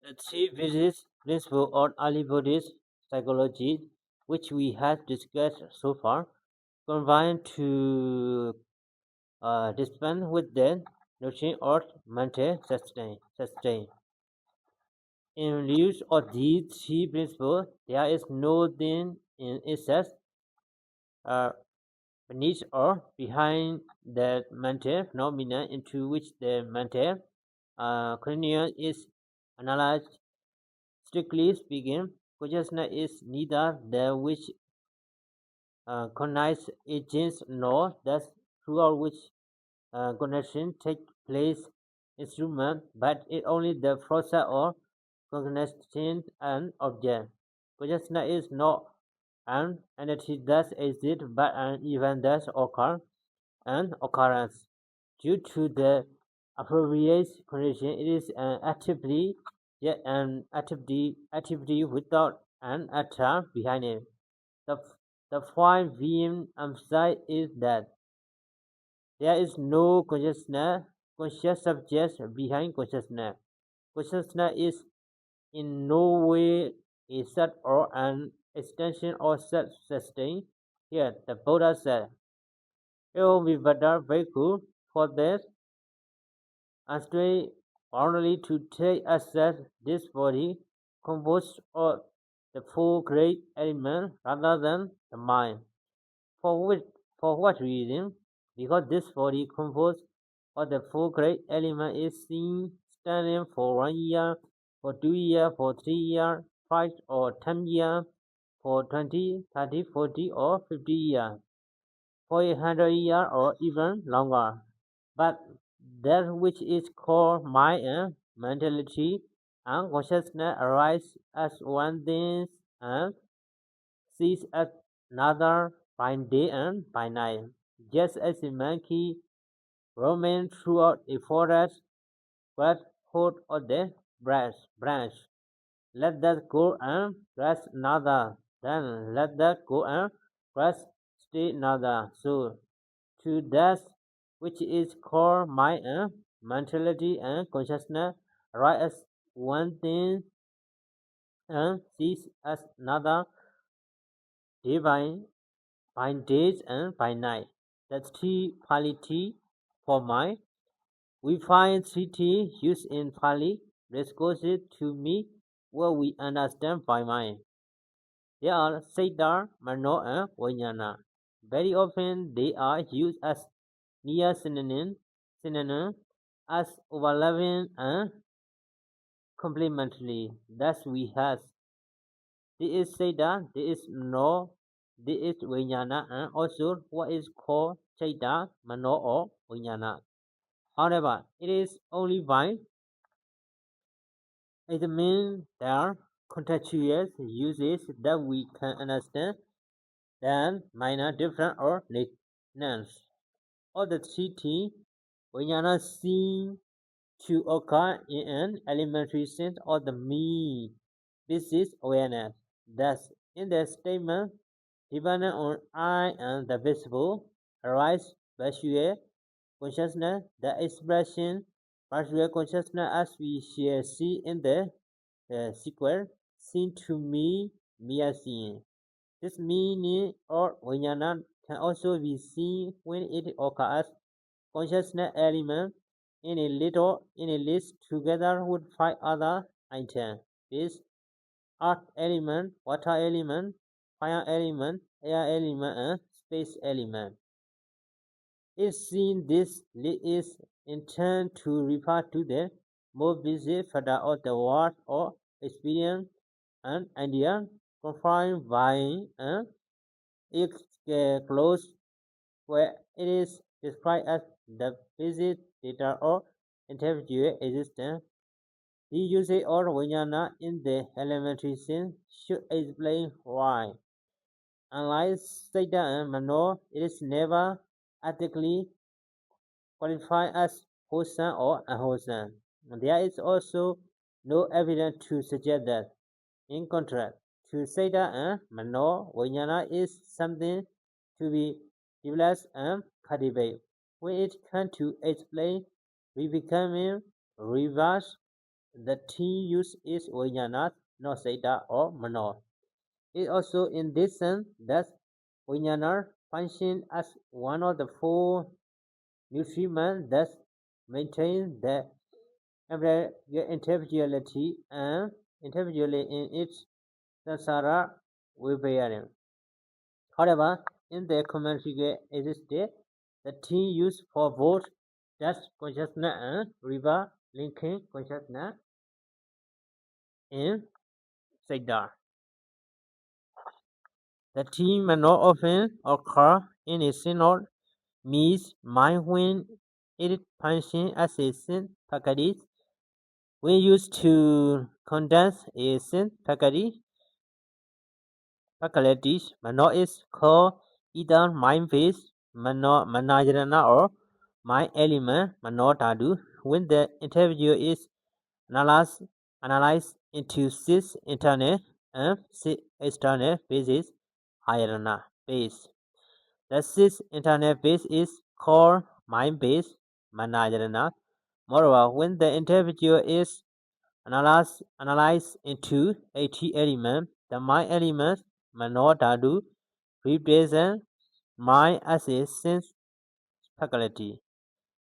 The three Buddhist principles on early Buddhist psychology, which we have discussed so far, combine to dispense with the notion of mental sustain. In use of these three principles, there is no thing in excess, uh, beneath or behind the mental phenomena into which the mental cranium is analyzed. Strictly speaking, consciousness is neither that which cognites agents nor that throughout which connection takes place instrument, but it only the process of cognition and object. Consciousness is not an entity that exists, but an event that occurs and occurrence. Due to the appropriate condition, it is an activity, yet an activity without an actor behind it. The, the point being emphasized is that there is no conscious subject behind consciousness. Consciousness is in no way a set or an extension or self-sustain. Here, the Buddha said, it will be better bhikkhu for this astray only to take access this body composed of the four great elements rather than the mind. For which, for what reason? Because this body composed of the four great elements is seen standing for 1 year, for 2 years, for 3 years, 5 or 10 years, for 20, 30, 40 or 50 years, for 100 years or even longer. But that which is called mind and mentality and consciousness arise as one thing and cease as another by day and by night. Just as a monkey roaming throughout a forest grabs hold of the branch, let that go and grasp another, then let that go and grasp still another. So to that which is called mind and mentality and consciousness arise as one thing and cease as another day by days and by night. That's T Pali T for mind. We find T used in Pali responsive to me what we understand by mind. They are Siddha, Mano and Vijnana. Very often they are used as near synonym as overlapping and complementary. Thus we have there is Siddha, there is No, there is Vijnana and also what is called Chaita, Mano or Vijnana. However, it is only by examining their contextual uses that we can understand the minor difference or nuance of the city. Vijnana seem to occur in an elementary sense of the me basis awareness. Thus, in the statement, dependent on I and the visible, arise visual consciousness, the expression visual consciousness as we shall see in the sequel, seen to me, mere seeing. This meaning or vijnana can also be seen when it occurs consciousness element in a list together with five other items. This earth element, water element, fire element, air element, and space element. Is seen this list is in turn to refer to the more busy further of the world or experience and idea confined by its close where it is described as the basic data or individual existence. The usage of vijnana in the elementary sense should explain why. Unlike Sita and Mano, it is never ethically qualified as wholesome or unwholesome. There is also no evidence to suggest that. In contrast to Sita and Mano, vijnana is something to be developed and cultivated. When it comes to explain, we become reverse the T used is Vijnana, not Seta or Mano. It also in this sense that Vijnana functions as one of the four nutriment that maintain the individuality and individually in its Sasara Vipayana. However, in the commentary existed the T used for both just consciousness and river linking consciousness in Siddhar. The T may not often occur in a synod means mind when it functions as a synth package. We used to condense a synth package Mano is called either mind-based Manajana or mind element Manotadu when the individual is analyzed into six internal and six external bases Hayarana base. The sixth internal base is called mind-based Manajana. Moreover, when the individual is analyzed into 80 elements, the mind elements Manotadu represent mind as a sense faculty.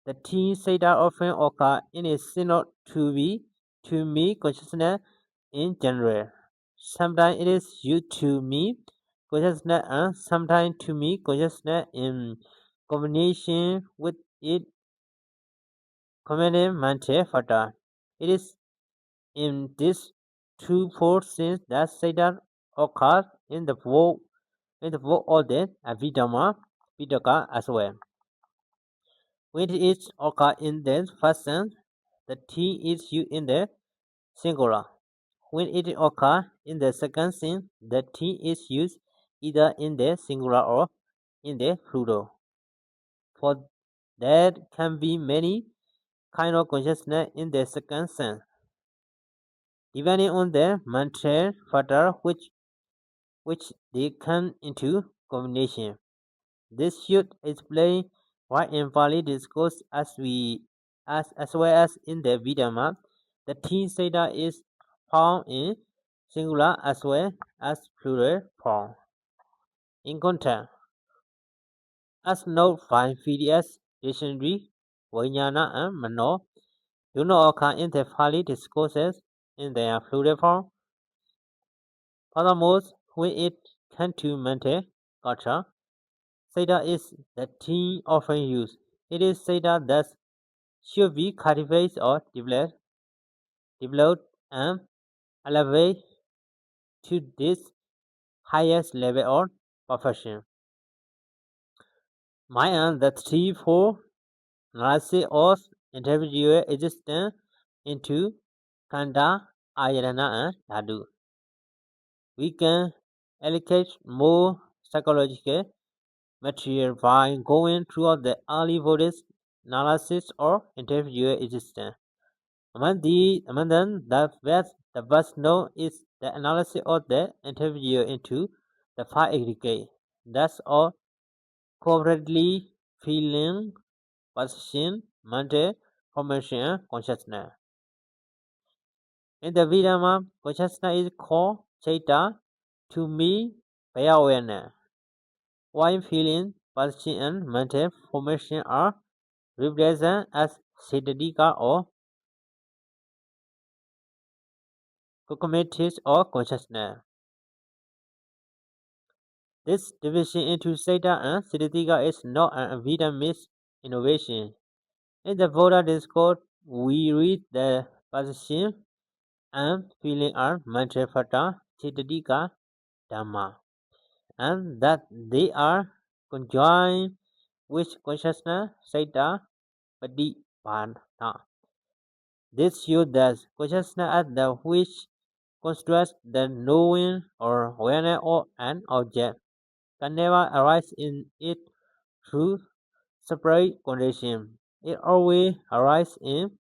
The teen Seta often occur in a synod to me consciousness in general. Sometimes it is used to me consciousness and sometimes to me consciousness in combination with it commanding mental factor. It is in this twofold sense that Satan occurs in the book of the Abhidhamma Pitaka as well. When it is occur in the first sense, the T is used in the singular. When it occurs in the second sense, the T is used either in the singular or in the plural. For there can be many kind of consciousness in the second sense, depending on the mental factor which they come into combination. This should explain why in Pali discourse as well as in the Vidama, the teen Seda is found in singular as well as plural form. In contrast, as note 5 PDS dictionary, Vijnana and Mano do not occur in the Pali discourses in their plural form. Furthermore, when it comes to mental culture, Seda is the term often used. It is Seda that should be cultivated or developed and elevated to this highest level of perfection. My the three four analysis of individual existence into Kanda, Ayarana and Dhatu. We can allocate more psychological material by going through the early Buddhist analysis of individual existence. Among them, the best known is the analysis of the individual into the five aggregates. That's all covertly feeling, perception, mental, formation, and consciousness. In the Vedama, consciousness is called Chaita, to me, by awareness. While feeling, perception, and mental formation are represented as Siddhika or cognitive or consciousness. This division into Siddha and Siddhika is not an Vedamist innovation. In the Buddha discourse, we read the perception and feeling are mental fata Siddhika Dhamma, and that they are conjoined with consciousness Siddha Patipana. This shows that consciousness as the which constructs the knowing or awareness of an object can never arise in it through separate conditions. It always arises in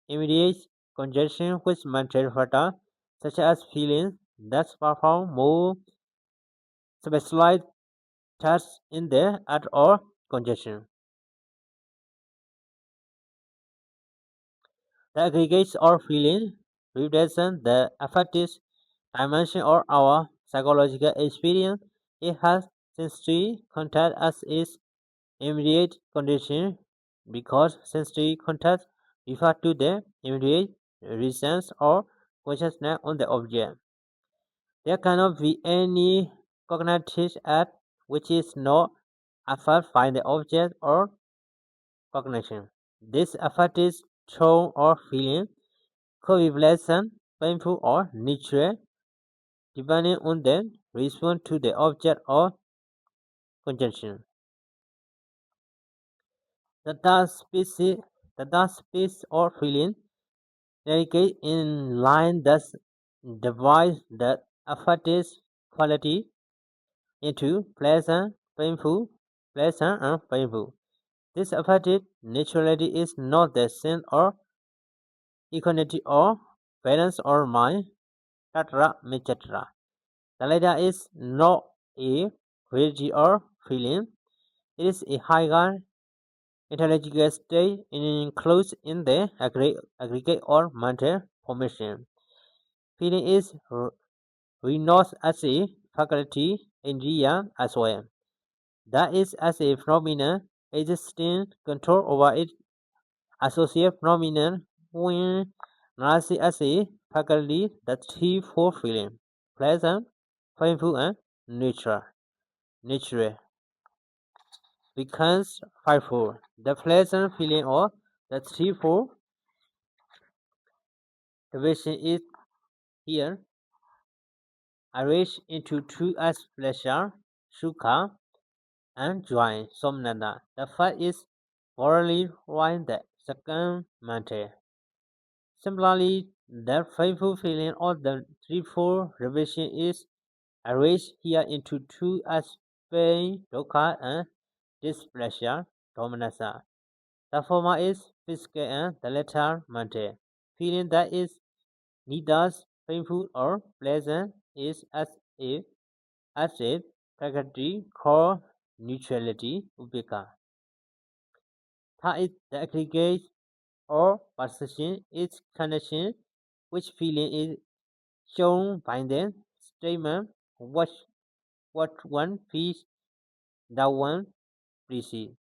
immediate conjunction with mental factors such as feelings that perform more specialized tasks in the act or conjunction. The aggregates or feelings represents the affective dimension of our psychological experience. It has sensory contact as its immediate condition because sensory contact refers to the immediate presence or consciousness on the object. There cannot be any cognitive act which is not affected by the object or cognition. This affective tone or feeling could be pleasant, painful, or neutral, depending on the response to the object or conjunction. The dark space or feeling delicate in line thus divides the affective quality into pleasant and painful. This affective neutrality is not the sense or equanimity or balance or mind, tatra etc. The latter is not a quality or feeling. It is a higher intellectual state enclosed in the aggregate or mental formation. Feeling is renounced as a faculty in India as well. That is as a phenomenon existing control over its associate phenomenon when narrated as a faculty the three four feeling pleasant, painful and neutral. Neutral becomes frightful. The pleasant feeling of the three four division is here arranged into two as pleasure, sukha, and joy, somnana. The first is morally right, the second mental. Similarly, the painful feeling of the threefold division is arranged here into two as pain, dukkha, and displeasure, domanassa. The former is physical and the latter mental. Feeling that is neither painful or pleasant is as a faculty called neutrality, upeka. That is the aggregate or perception is connection which feeling is shown by the statement what one feels that one perceives.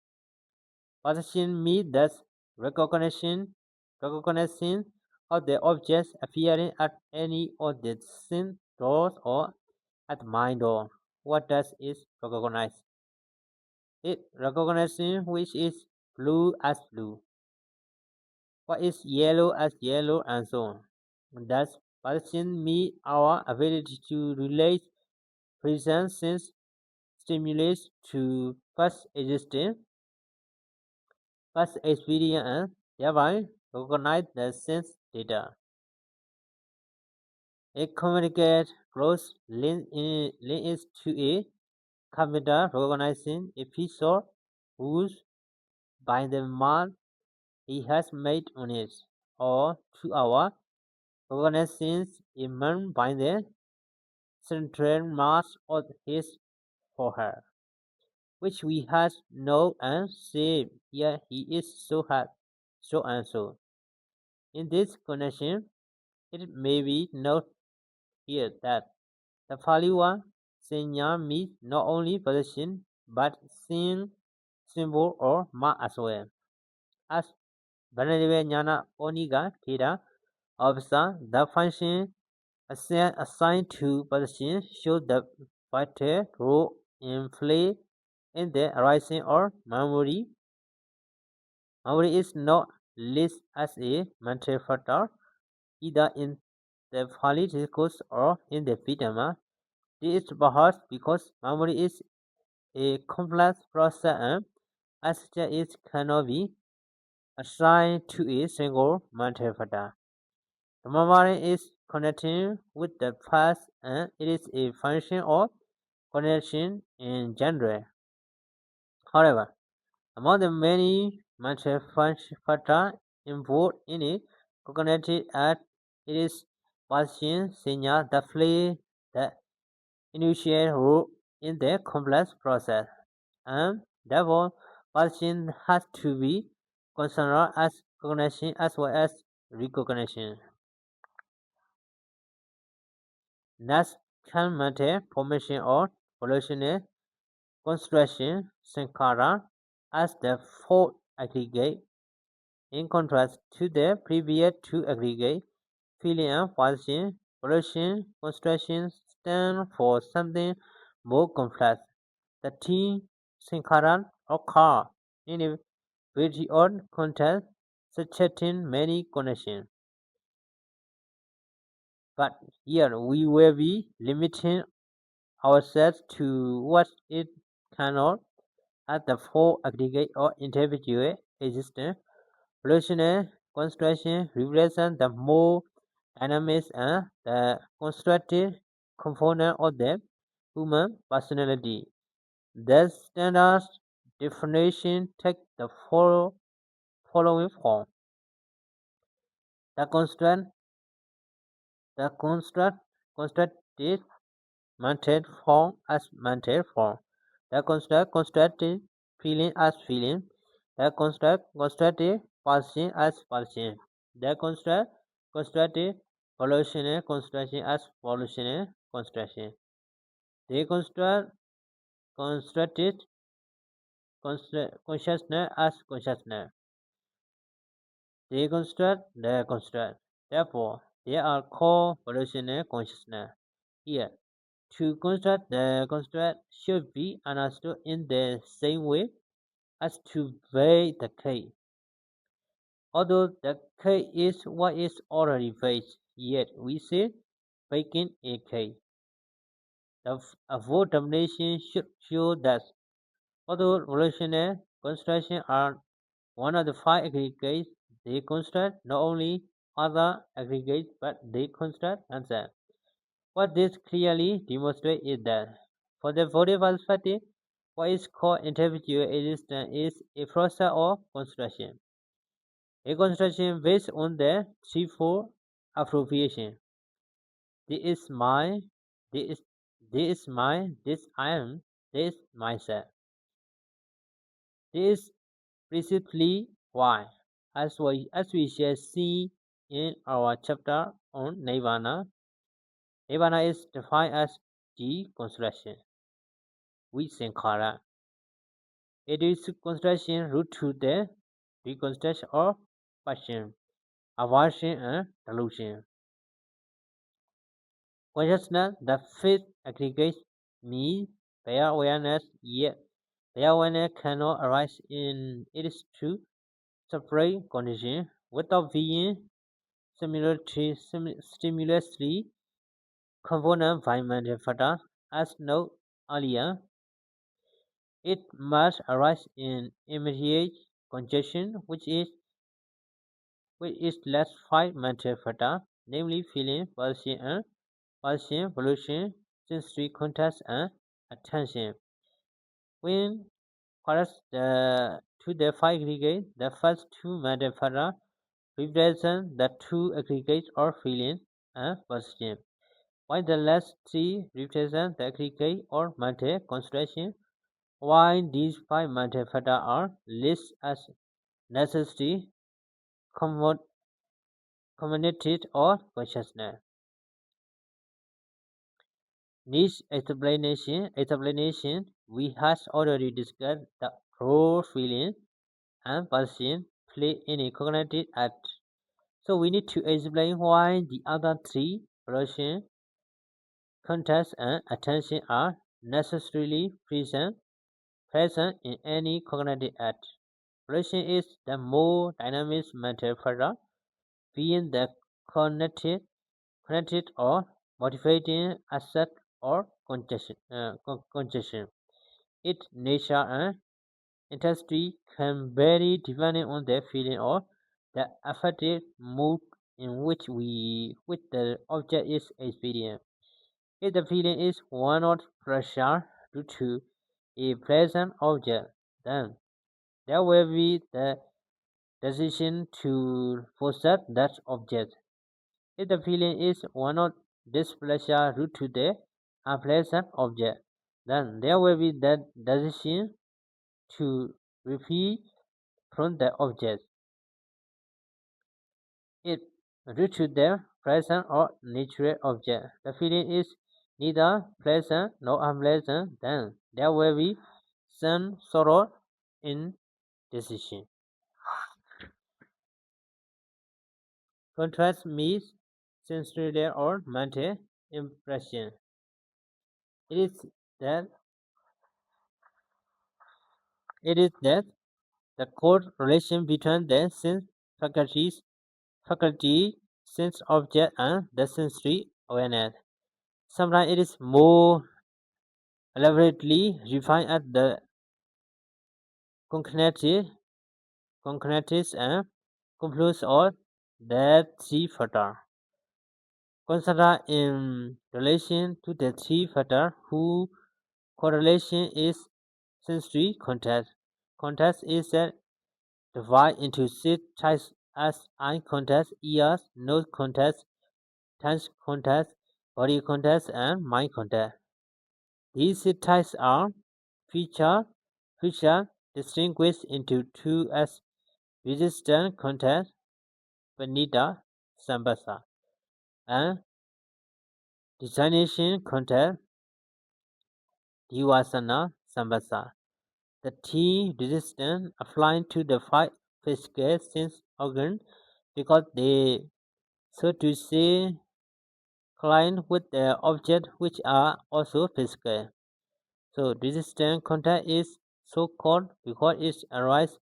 Perception means thus recognition of the objects appearing at any of the seen doors or at my door. What does it recognize? It recognizes which is blue as blue, what is yellow as yellow, and so on. Thus, perception means our ability to relate present sense stimulus to past existing, past experience, and thereby recognize the sense data. A communicate close link is to a computer recognizing a episode whose by the mark he has made on it, or to our recognizing a man by the central mass of his forehead, which we had know and say, here he is so hard, so and so. In this connection, it may be noted here that the Paliwa Senya means not only position but sign, symbol or mark as well. As Venerable Jnana Oniga Theta observed, the function assigned to position shows the vital role in play in the arising or memory. Memory is not listed as a mental factor either in the Pali discourse or in the Pitama. This is perhaps because memory is a complex process and as such it cannot be assigned to a single mental factor. The memory is connected with the past and it is a function of connection in general. However, among the many mental factors involved in a cognitive act, it is perception signal that play the initial role in the complex process, and therefore perception has to be considered as cognition as well as recognition. Next can matter formation or volitional construction sankhara as the fourth aggregate. In contrast to the previous two aggregates, feeling and pulsing, volition construction stand for something more complex. The T sankhara occur in a very odd context, suggesting many connections. But here we will be limiting ourselves to what it cannot at the four aggregate or individual existence. Relational construction represents the more dynamic and the constructed component of the human personality. The standard definition takes the following form. The constructed mental form as mental form. The constructed feeling as feeling. The constructed pulsing as pulsing. The constructed volitional construction as volitional construction. The constructed consciousness as consciousness. They construct. Therefore, they are called volitional consciousness. Here, to construct should be understood in the same way as to weigh the cake. Although the cake is what is already baked, yet we say baking a cake. The above definition should show that although relational constructions are one of the five aggregates, they construct not only other aggregates but they construct themselves. What this clearly demonstrates is that for the Buddhist perspective, what is called individual existence is a process of construction. A construction based on the threefold appropriation. This is mine, this is mine, this I am, this myself. This is principally why, as we shall see in our chapter on Nirvana, Nirvana is defined as deconstruction with Sankhara. It is construction root to the reconstruction of passion, aversion, and delusion. Consciousness, the fifth aggregate, means bare awareness, yet bare awareness cannot arise in its true separate condition without being stimulously component by mental factor. As noted earlier, it must arise in immediate congestion, which is less five mental factor, namely feeling, pulsing, volition, sensory contact, and attention. When to the five aggregates, the first two mental factor represent the two aggregates or feeling and pulsing, while the last three represent the aggregate or mental construction. While these five mental factors are listed as necessary, commutative, or consciousness. This explanation we have already discussed the role feeling and pulsing play in a cognitive act. So we need to explain why the other three, volition, context, and attention, are necessarily present in any cognitive act. Volition is the more dynamic mental factor, being the connected or motivating aspect or congestion. Its nature and intensity can vary depending on the feeling or the affective mood in which the object is experienced. If the feeling is one of pressure due to a present object, then there will be the decision to possess that object. If the feeling is one of displeasure due to the unpleasant object, then there will be the decision to refrain from the object. If due to the present or natural object. The feeling is neither pleasant nor unpleasant, then there will be some sorrow in decision. Contrast means sensory or mental impression. It is that it is that the core relation between the sense faculty, sense object, and the sensory awareness. Sometimes it is more elaborately refined at the cognitive and confluence of the three factors. Consider in relation to the three factors whose correlation is sensory contact. Contact is divided into six types as eye contact, ears, nose contact, touch contact, body contact, and mind contact. These six types are feature distinguished into two as resistant contact, Vanita Sambasa, and designation contact, Divasana Sambasa. The T resistance applying to the five physical sense organs because they, so to say, collide with the objects which are also physical. So resistant contact is so called because it arises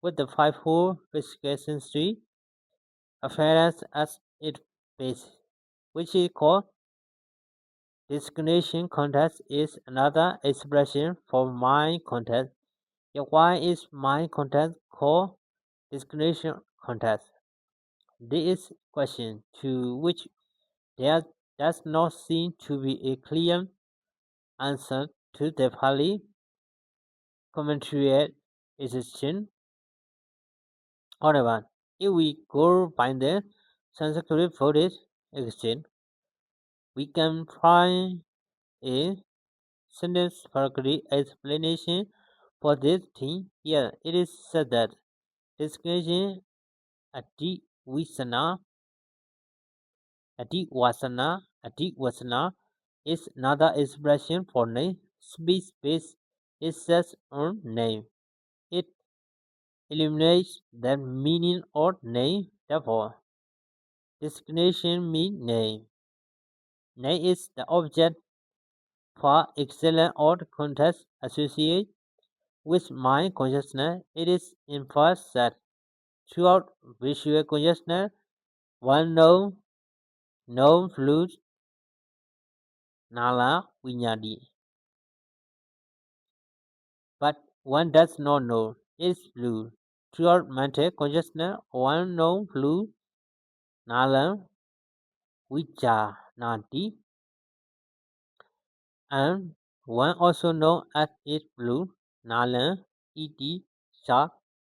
with the fivefold physical sensory affairs as its base, which is called discrimination contact is another expression for mind contact. Yet why is mind contact called discrimination contact? This is a question to which there does not seem to be a clear answer to the Pali commentary existence. However, if we go by the Sanskrit Buddhist existence, we can find a scientific explanation for this thing. Here it is said that discrimination Adivisana Adivasana is another expression for name. Speech is its own name. It eliminates the meaning of name. Therefore, discrimination means name. Name is the object for excellent or context associated with mind consciousness. It is inferred that throughout visual consciousness, one known fluid Nala Vinyadi. But one does not know its fluid. Throughout mental consciousness, one known fluid Nala Vijanadi, and one also known as its fluid Nala Iti Sa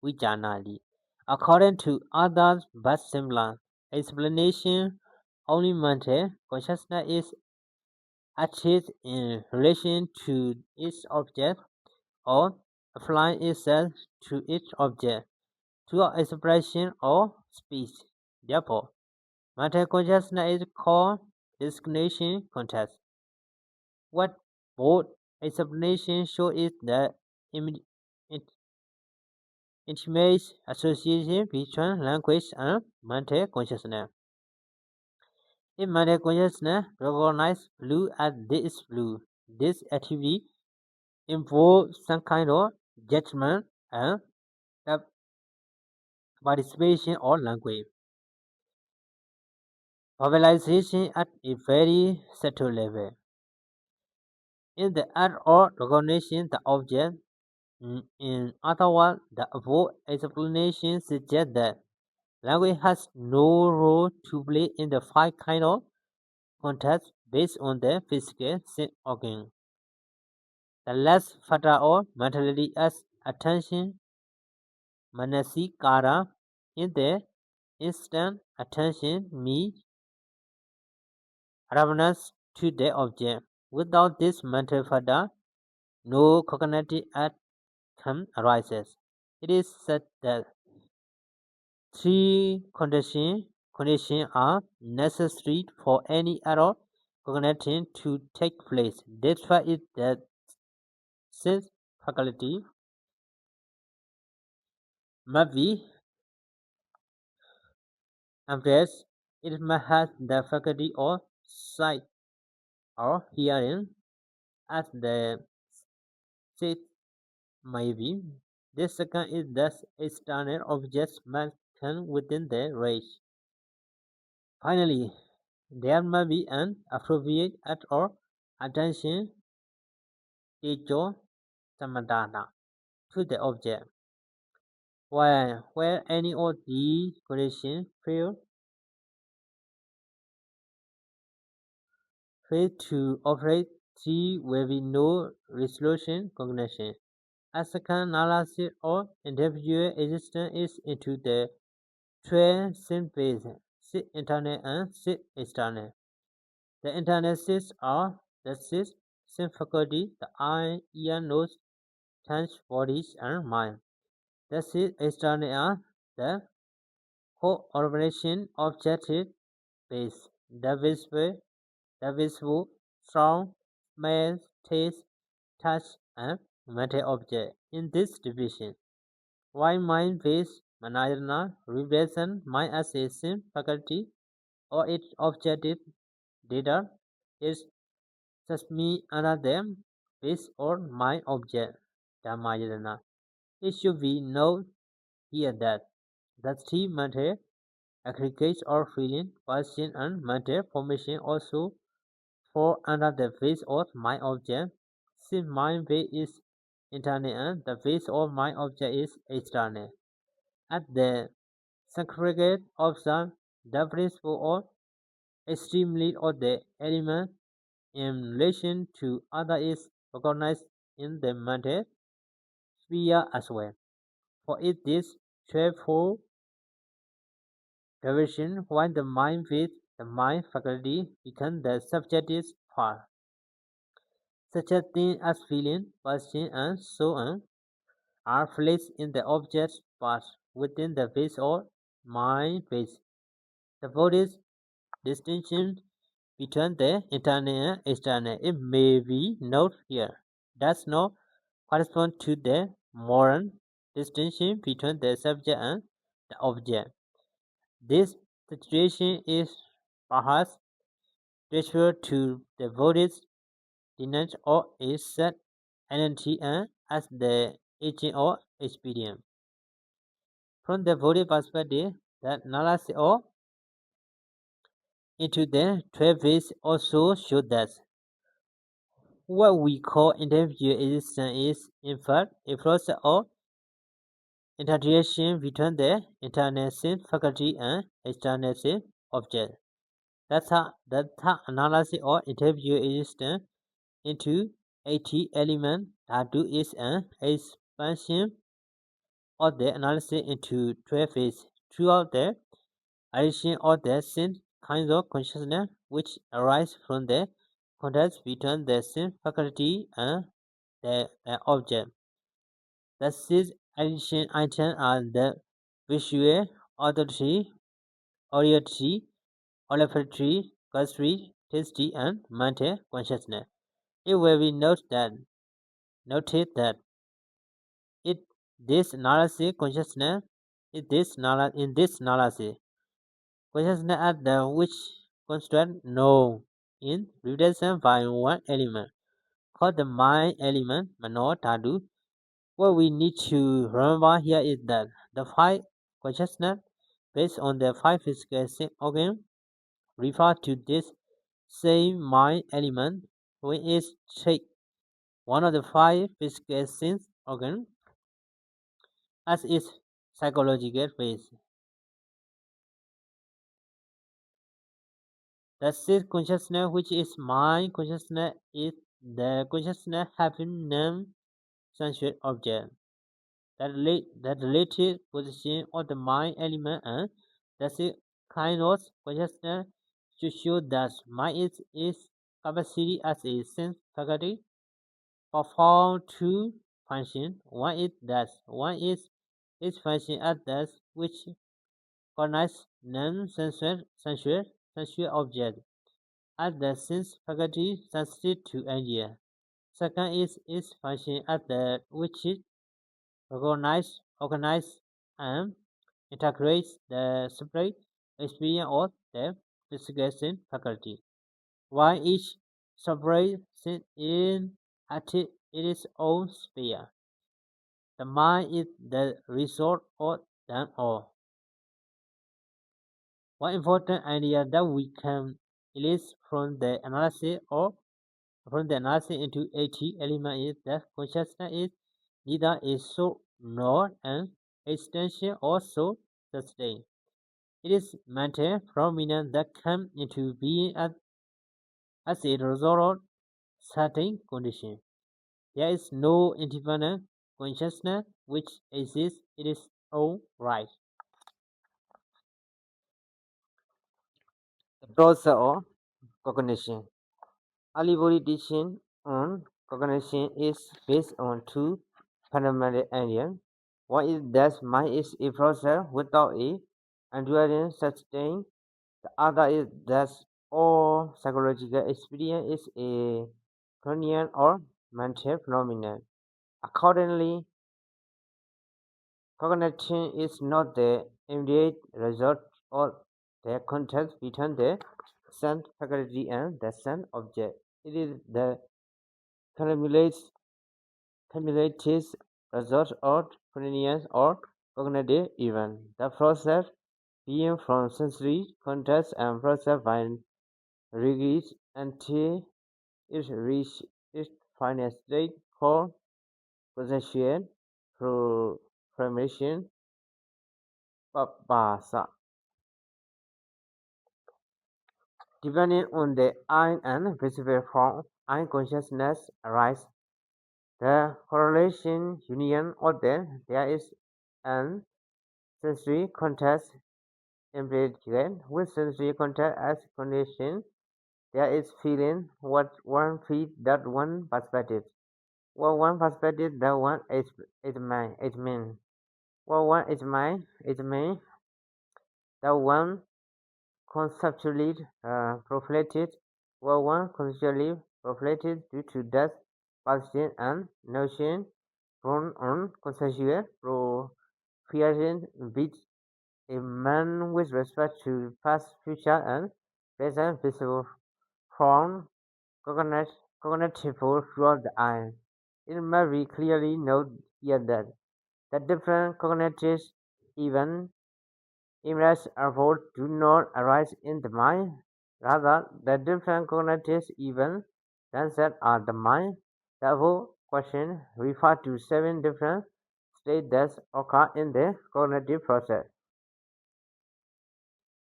Vijanadi. According to others but similar explanation, only mental consciousness is active in relation to its object or applying itself to its object through expression or speech. Therefore, mental consciousness is called discrimination context. What both explanations show is the imi- int- intimate association between language and mental consciousness. If mental consciousness recognizes blue as this blue, this activity involves some kind of judgment and the participation or language. Verbalization at a very subtle level. In the act of recognition, the object, in other words, the above explanation suggests that language has no role to play in the five kind of contacts based on the physical sense organ. The last factor or mentality as attention, manasikara, in the instant attention means reference to the object. Without this mental factor, no cognitive outcome arises. It is said that three conditions are necessary for any other cognition to take place. That's why it that sense faculty must be embraced. It must have the faculty of sight or hearing as the state may be. The second is thus external objects must come within the range. Finally, there must be an appropriate act or attention techo samadhana to the object. Where any of these conditions fail to operate, there will be no resolution cognition. A second analysis of individual existence is into the three sin-based, sit internal and sit external. The internal sits are the six sin faculty, the eye, ear, nose, tongue, bodies, and mind. The six external are the cooperation objective base, the visible, sound, smell, taste, touch, and mental object. In this division, while mind-based management represents mind as a sin faculty or its objective data is Sesame under them based on mind object Dhammayana. It should be noted here that the three matter aggregates or feeling, passion and matter formation also fall under the base of mind object. Since mind base is internal and the base of mind object is external. At the segregate observe the principle of extremely of the element in relation to other is recognized in the matter sphere as well. For it is threefold division when the mind with the mind faculty become the subjective part, such as things as feeling, passion, and so on, are placed in the object part within the base or mind base. The Buddhist distinction between the internal and external, it may be noted here, does not correspond to the modern distinction between the subject and the object. This situation is perhaps traceable to the Buddhist tenet of a set identity and as the agent or expedient. From the Buddhist perspective, the analysis of into the 12 ways also shows that what we call individual existence is, in fact, a process of interaction between the internal faculty and external object. That's how analysis of individual existence into 80 elements that do is an expansion of the analysis into 12 phases throughout the addition of the same kinds of consciousness which arise from the contact between the same faculty and the object. The six addition items are the visual, auditory, auditory, olfactory, gustatory, tasty, and mental consciousness. It will be noted that it this analysis consciousness in this analysis consciousness at the which constitute no in representation by one element called the mind element mano tadu. What we need to remember here is that the five consciousness based on the five physical organs refer to this same mind element when it take one of the five physical sense organs as its psychological base. The sixth consciousness, which is mind consciousness, is the consciousness having named sensual object. The related position of the mind element and the sixth kind of consciousness to show that mind is its capacity as a sense faculty perform two functions. One is its function as that which cognites non-sensual object, as the sense faculty sensitive to idea. Second is its function as the which it organize, and integrates the separate experience of the investigation faculty. While each separates in its own sphere, the mind is the result of them all. One important idea that we can elicit from the analysis into 80 elements is that consciousness is neither a soul nor an extension or so sustained. It is mental phenomena that come into being as a result of certain conditions. There is no independent consciousness which exists in its own right. The process of cognition. Early Buddhist teaching on cognition is based on two fundamental ideas. One is that mind is a process without a enduring sustained. The other is that all psychological experience is a cranial or mental phenomenon. Accordingly, cognition is not the immediate result of the contact between the sense faculty and the sense object. It is the cumulative result of cranial or cognitive event. The process being from sensory context and process by rigid until it reaches its final state called possession through formation papasa. Depending on the eye and visible form, eye consciousness arises. The correlation union of them there is an sensory context implicated with sensory context as condition. There is feeling what one feels that one perspective. What one perspective that one is mine, it mean. What one is mine, it mean that one conceptually propagated. What one conceptually propagated due to that position and notion born on conceptual proficiency with a man with respect to past, future, and present visible form cognitive throughout the eye. It must be clearly noted here that the different cognitive events images above do not arise in the mind. Rather, the different cognitive events themselves are the mind. The above question refers to 7 different states that occur in the cognitive process.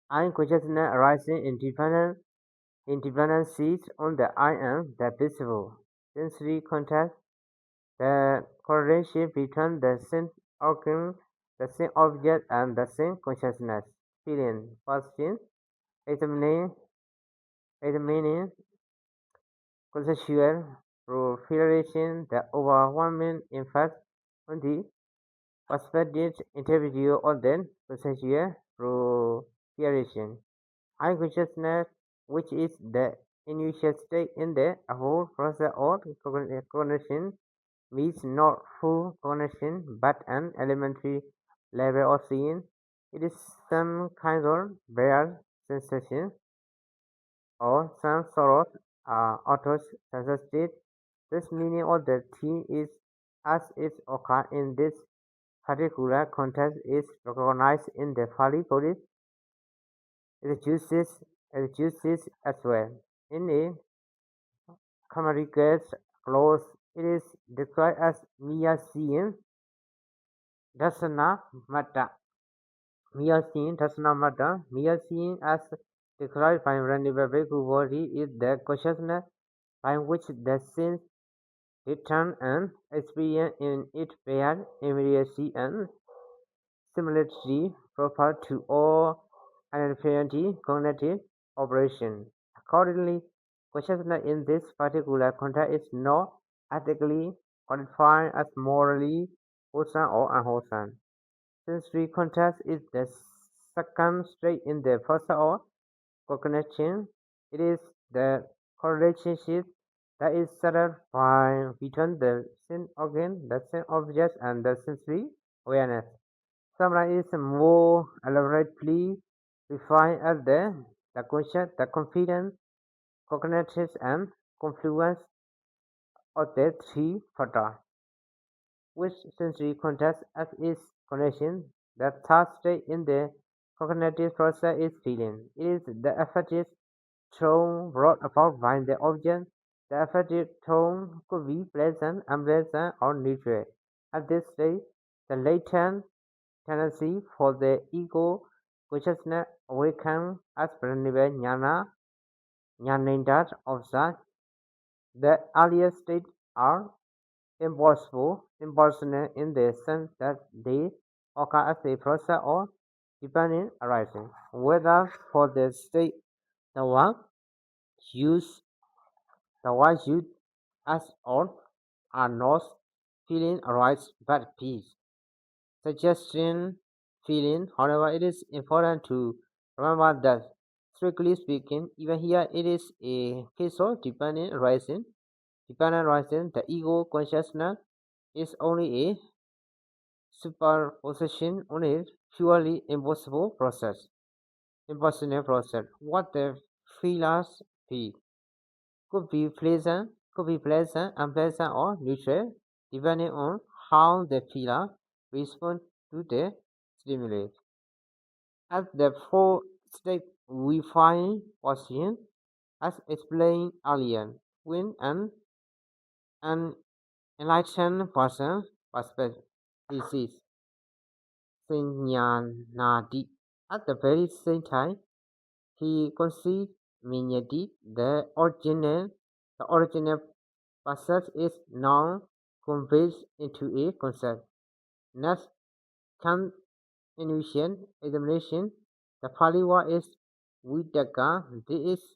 Eye consciousness arising independent seats on the eye and the visible sensory contact. The correlation between the sense organ, the same object, and the same consciousness. Feeling. Question. Examining conceptual proliferation, the overwhelming impact on the perspective individual of the conceptual proliferation. High consciousness, which is the initial state in the whole process of cognition, means not full cognition but an elementary level of seeing. It is some kind of bare sensation or some sort of auto-suggested. This meaning of the theme is as it occurs in this particular context is recognized in the Pali Buddhist exegesis as well. In a communicates clause, it is described as mere seeing, dasana mata. Mere seeing, dasana mata. Mere seeing as described by Venerable Bhikkhu Bodhi is the consciousness by which the sense return and experience in its bare immediacy and similarity proper to all infinity cognitive operation. Accordingly, consciousness in this particular context is not ethically qualified as morally wholesome or unwholesome. Sensory context is the second stage in the process of cognition. It is the relationship that is settled by between the sense organ, the sense object, and the sensory awareness. Samra is more elaborately defined as the conscious, the confident, cognitive, and confluence of the three factors, which sensory context as its connection. The third stage in the cognitive process is feeling. It is the affective tone brought about by the object. The affective tone could be pleasant, unpleasant, or neutral. At this stage, the latent tendency for the ego consciousness awakens as Pranava Jnana Jnanendra observes. The earlier states are impersonal in the sense that they occur as a process of dependent arising. Whether for the state the one used the one used as all are not feeling arise but peace. Suggestion feeling, however, it is important to remember that strictly speaking, even here it is a case of dependent arising. Dependent arising, the ego consciousness is only a superposition on a purely impossible process. What the feelers feel could be pleasant, unpleasant, or neutral, depending on how the feeler responds to the stimulus. At the fourth step, we find position, as explained earlier, when an enlightened person perspective is Jnanadi. At the very same time, he conceived Minyati, the original process is now converted into a concept. Next comes intuition, examination. The Pali word is Vidaka. This is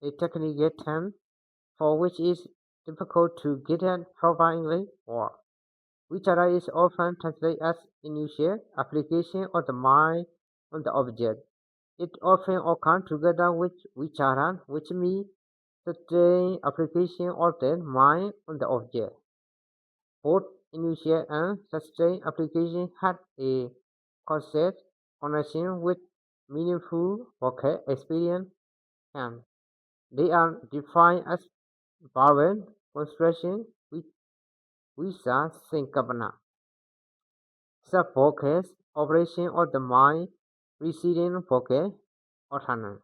a technical term for which it is difficult to get a proper English word. Vichara is often translated as initial application of the mind on the object. It often occurs together with vichara, which means sustained application of the mind on the object. Both initial and sustained application had a concept connection with meaningful vocal experience, and they are defined as bhavan, concentration, visa, sankapana. Sub-focus operation of the mind preceding focus autonomy.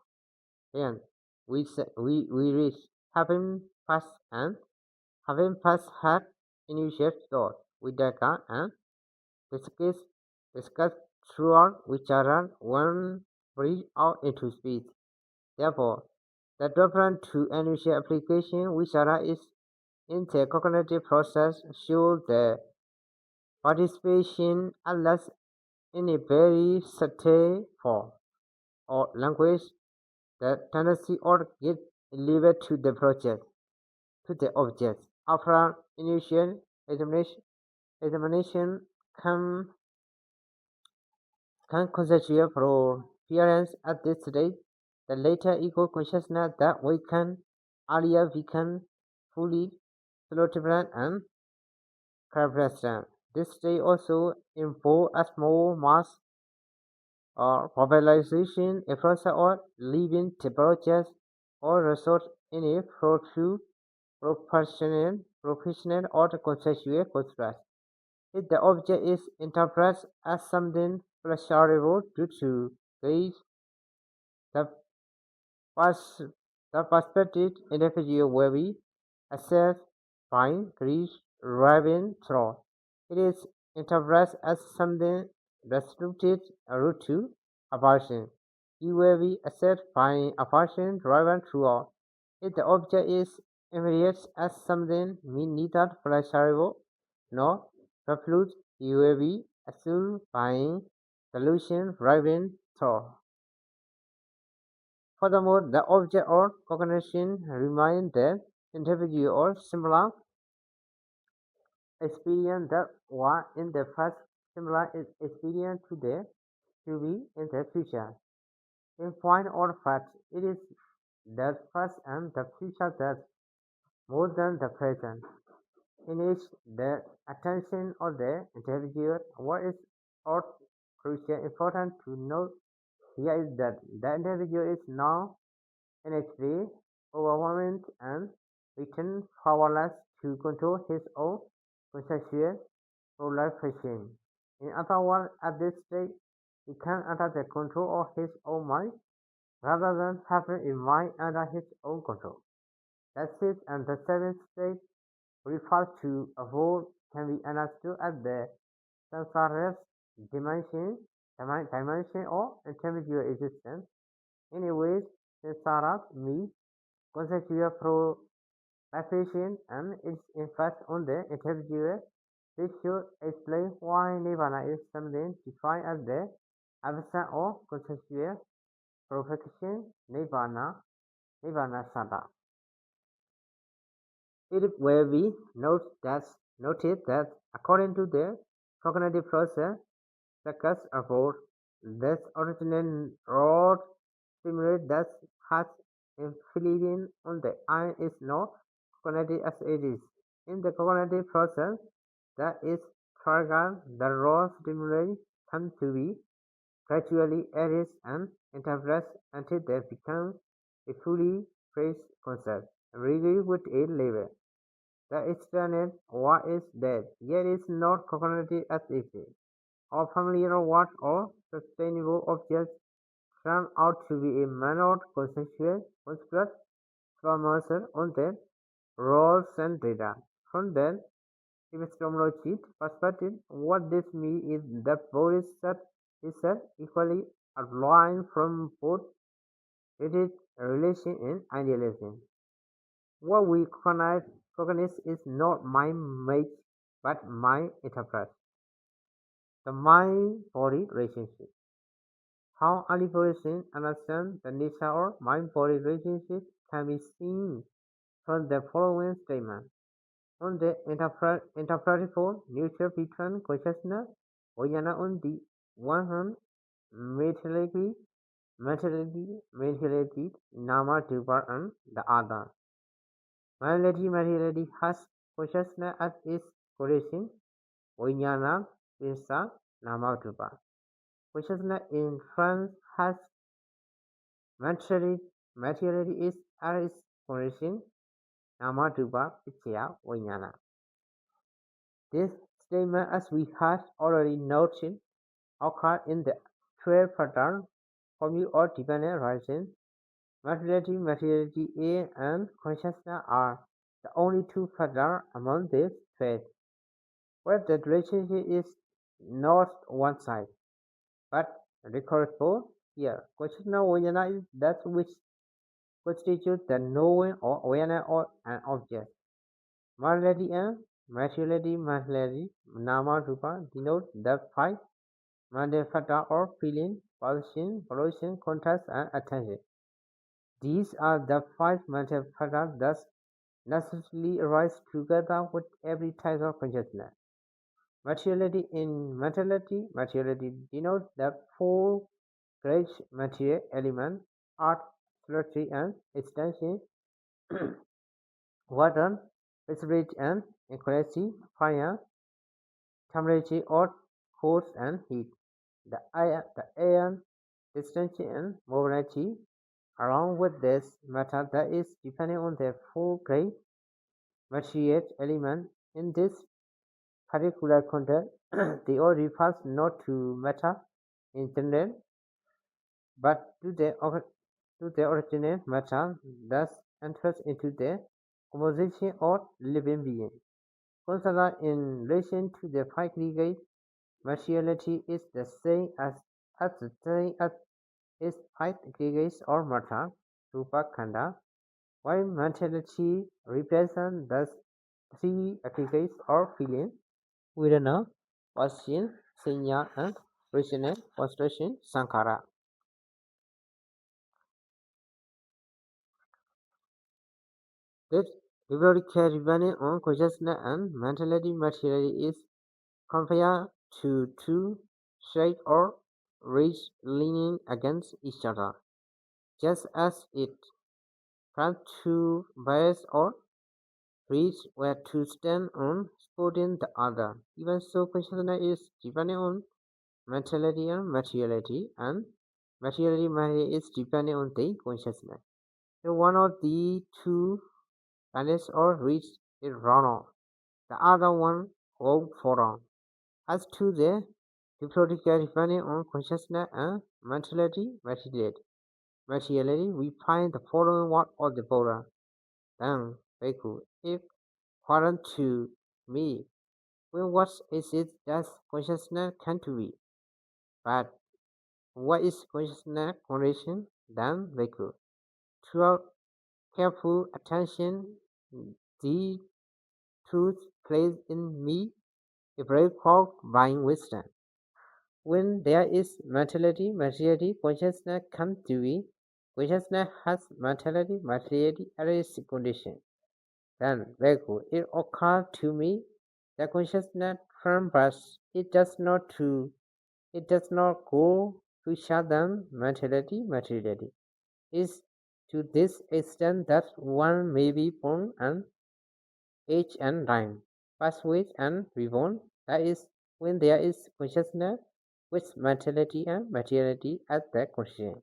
Then we reach having passed had initial thought Vidaka and discuss discuss throughout vichara when breathe out into speech. Therefore, the difference to initial application vichara is in the cognitive process shows the participation unless in a very subtle form or language, the tendency or get delivered to the project, to the object. After initial examination can constitute for appearance at this stage, the later ego consciousness that we can earlier we can fully solidify and characterize. This stage also involves a small mass or mobilization, a process or living temperatures or result in a professional or conceptual contrast. If the object is interpreted as something pleasurable due to grace, the, pers- the perspective individual will be assessed, fine, grief, raving, through. It is interpreted as something restricted route to aversion. You will be assessed by aversion driven throughout. If the object is immediate as something neither pleasurable nor refused, you will be assumed by delusion driven through. Furthermore, the object or cognition remains the individual or similar experience that were in the first similar experience today. to be in the future. In point or fact, it is the past and the future that more than the present. In which the attention of the individual, what is or crucial important to note here is that the individual is now initially overwhelmed and written powerless to control his own conceptual proliferation. In other words, at this stage, he can under the control of his own mind rather than having a mind under his own control. The sixth and the seventh stage refers to a whole can be understood as the samsara's dimension or intermediate existence. In a way, samsara means conceptual proliferation and its impact on the individual. This should explain why nirvana is something defined as the absence of conceptual proliferation, nirvana sada. It will be noted that according to the cognitive process discussed above, this original rod stimulate that has influence on the eye is not cognitive as it is. In the cognitive process that is triggered, the raw stimuli come to be gradually erased and interpreted until they become a fully fresh concept, really with a label. The external what is dead, yet is not cognitive as it is, or familiar what or sustainable objects turn out to be a minor conceptual construct transformation on the raw and data. From the epistemology perspective, what this means is that Buddhist is equally aligned from both rigid relation and idealism. What we cognize is not mind-made, but mind-interpreted. The mind-body relationship. How early Buddhists understand the nature of mind-body relationship can be seen from the following statement. On the interpretable nature between consciousness, Vijnana on the one hand, materiality, Nama Dubar on the other. Materiality has consciousness as its correlation, Vijnana is the Nama Dubar. Consciousness in France has materiality is as its correlation, Nama Dubar Pichya Vijnana. This statement, as we have already noted, occurs in the 12 pattern formula or dependent relation. Materiality A and consciousness are the only two patterns among these 12, where the relationship is not one side, but recursive. Here, consciousness vijnana is that which constitutes the knowing or awareness of an object. Materiality and materiality, nama rupa denote the five mandapata or feeling, position, volition, contact, and attention. These are the five mandapata that necessarily arise together with every type of consciousness. Materiality in materiality denotes the four great material elements: art, poetry, and extension, water, spirit, and equality, fire, temperature, or force and heat. The air, distance, and mobility, along with this matter that is depending on the four great material elements. In this particular context, the all refers not to matter in general, but to the original matter that enters into the composition of living being. Considered in relation to the five great materiality is the same as the same as its five aggregates or matter, rupa khanda, while materiality represents the three aggregates or feeling, vedana, passion, sanya, and rational frustration, sankhara. This theoretical depending on consciousness and mentality materiality is compared to two shades or rich leaning against each other, just as it felt to bias or reach were to stand on supporting the other. Even so, consciousness is depending on mentality and materiality, and materiality is depending on the consciousness. If one of the two vanishes or reach is run off, the other one go for on. As to the hypnotic depending on consciousness and materiality, we find the following word of the Buddha. Then, Bhikkhu, if according to me, when what is it that consciousness can to be? But what is consciousness condition? Then, Bhikkhu, throughout careful attention, the truth plays in me a very buying wisdom. When there is materiality, consciousness comes to be. Consciousness has materiality as its condition. Then, Bhikkhu, it occurred to me that consciousness from birth, it does not go to shut down materiality. Is to this extent that one may be born and age and time, pass with and reborn. That is when there is consciousness with mentality and materiality at the condition.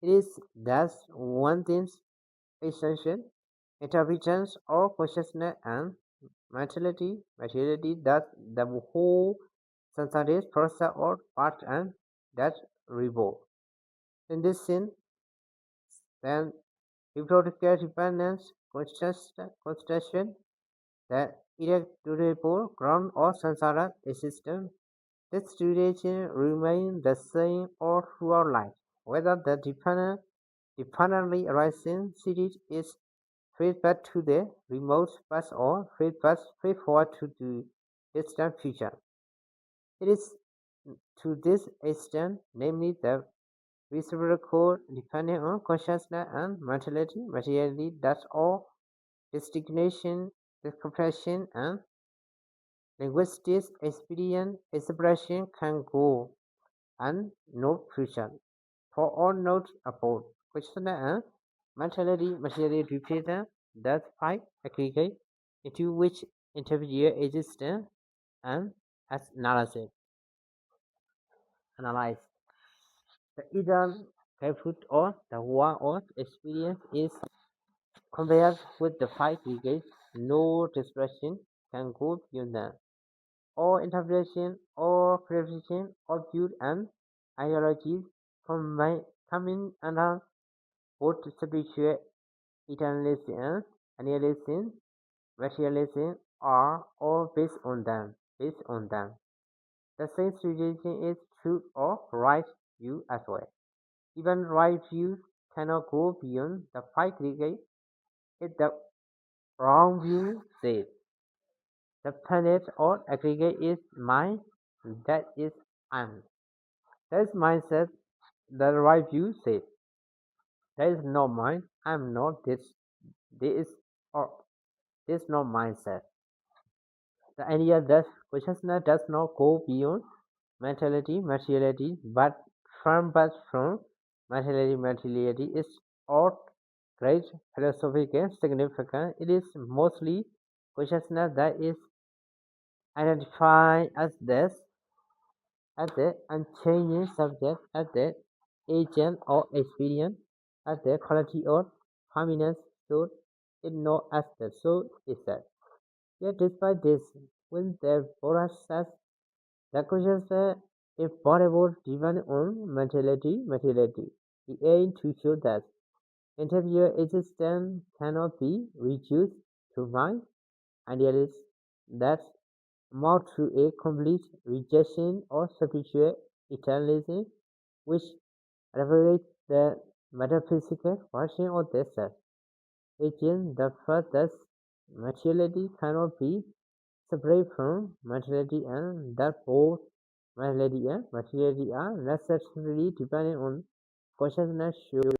It is thus one thing's essential interpretations or consciousness and materiality that the whole Sansara process or part and that revolve. In this sense, then hypnotic dependence constitution the irreducible ground of Sansara existence. This duration remains the same all throughout life, whether the dependently arising city is fade back to the remote past or fade forward to the distant future. It is to this extent, namely the reciprocal depending on consciousness and materiality, that all distinction, discretion, and linguistic experience expression can go and no future. For all notes above, consciousness and materiality represent that five aggregate into which intermediate existence and as analyzed. The either careful or the one of experience is compared with the five aggregates. No expression can go beyond them. All interpretation or clarification of views and ideologies coming under both spiritual eternalism and annihilationism, materialism are all based on them. The same situation is true of right view as well. Even right views cannot go beyond the five aggregate. If the wrong view says the planet or aggregate is mine, that is I'm. That is mindset. The right view says that is not mine. I'm not this. This or this not mindset. The idea that consciousness does not go beyond materiality, but from materiality is of great philosophical significance. It is mostly consciousness that is identified as the unchanging subject, as the agent or experience, as the quality or permanence, so it not as the soul itself. Yet despite this, when the Buddha says the consciousness is forever driven on materiality, he aims to show that interior existence cannot be reduced to mind idealism that amount to a complete rejection of spiritual eternalism, which revelates the metaphysical version of the self. Again, the fact that materiality cannot be separate from materiality and that both materiality and materiality are necessarily dependent on consciousness shows